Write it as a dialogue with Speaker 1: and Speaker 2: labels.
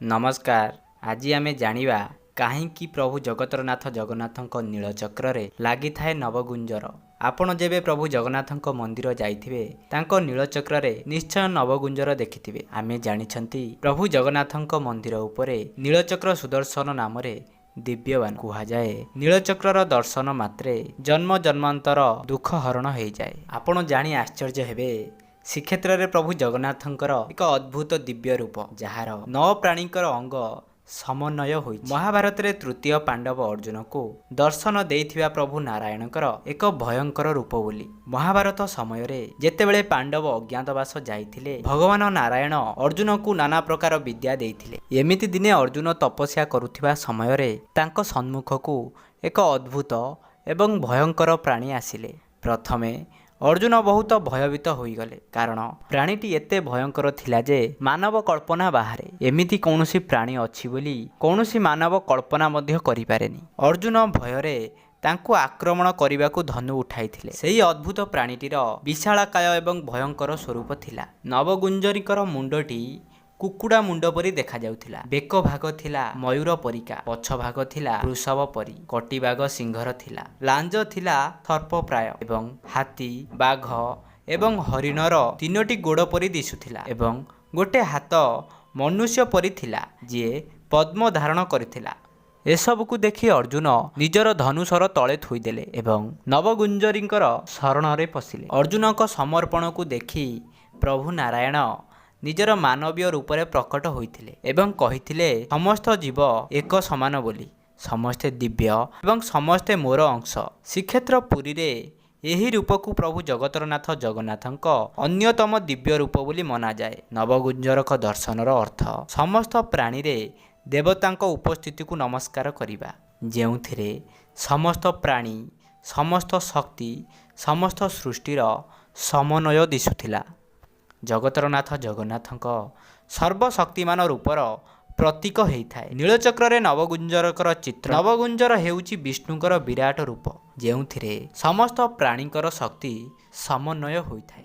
Speaker 1: नमस्कार। आज आमे जानिबा काहेकि प्रभु जगतरनाथ जगन्नाथଙ୍କ नीलचक्ରରେ ଲାଗିଥାଏ नवगुंजर। आपण जेबे प्रभु जगन्नाथଙ୍କ मंदिर जाइथिबे तांको नीलचक्ରରେ निश्चय नवगुंजर देखिथिबे। आमे जानिछंती प्रभु जगन्नाथଙ୍କ मंदिर उपरे नीलचक्र सुदर्शन नामरे दिव्यवान कुहा जाए। नीलचक्रर दर्शन मात्रे जन्म जन्मांतर दुख हरण हो जाए। आपण जानी आश्चर्य हेबे श्रीक्षेत्र में प्रभु जगन्नाथंकर एक अद्भुत दिव्य रूप जार 9 प्राणीकर अंग समन्वय होई। महाभारत रे तृतीय पांडव अर्जुन को दर्शन देइथिबा प्रभु नारायणकर एक भयंकर रूप बोली। महाभारत समय रे जेतेबेले पांडव अज्ञातवास जाइथिले भगवान नारायण अर्जुन को नाना प्रकार विद्या देइथिले। एमिति दिने अर्जुन तपस्या करुथिबा समय रे तांको सम्मुख को एक अद्भुत एवं भयंकर प्राणी आसिले। प्रथमे अर्जुन बहुत भयभीत होइगले कारण प्राणीटी एते भयंकर थिला जे मानव कल्पना बाहरे। एमिति कौनसी प्राणी अछि बोली कौनसी मानव कल्पना मध्य करि पारेनी। अर्जुन भयरे तांको आक्रमण करने धनु उठाइथिले। सेही अद्भुत प्राणीटीर विशालकाय एवं भयंकर स्वरूप थिला। नवगुंजरीकर मुंडटी कुकुड़ा मुंड परी देखा जाउथिला। बेक भाग थिला मयूर परिका, पछ भाग थिला वृषभ परी, कटी भाग सिंहर थिला, लांज थिला सर्प प्राय एवं हाथी बाघ एवं हरिणर 3टी गोड़ परी दिसुथिला एवं गोटे हाथ मनुष्य परी थिला जे पद्म धारण करथिला। एसबुक देखि अर्जुन निजर धनुषर तले थुईदेले एवं नवगुंजरींकर शरणरे पशिले। अर्जुनक समर्पण को देखि प्रभु नारायण निजर मानवीय रूप में प्रकट होइथिले एवं कहिथिले समस्त जीव एक समान बोली, समस्ते दिव्य एवं समस्ते मोर अंश। श्रीक्षेत्र पुरी रे एही रूप को प्रभु जगतरनाथ जगन्नाथଙ୍କ अन्यतम दिव्य रूप बोली मना जाए। नवगुंजरक दर्शनर अर्थ समस्त प्राणी रे देवतांक उपस्थिति को नमस्कार करिबा, जेउथिरे समस्त प्राणी समस्त शक्ति समस्त सृष्टिर समन्वय दिसुथिला। जगतरनाथ जगन्नाथଙ୍କ सर्वशक्तिमान रूपर प्रतीक होइथाए। नीलचक्र रे नवगुंजरकर चित्र। नवगुंजर हेउची विष्णुकर विराट रूप जेउथिरे समस्त प्राणीकर शक्ति समन्वय होइथाए।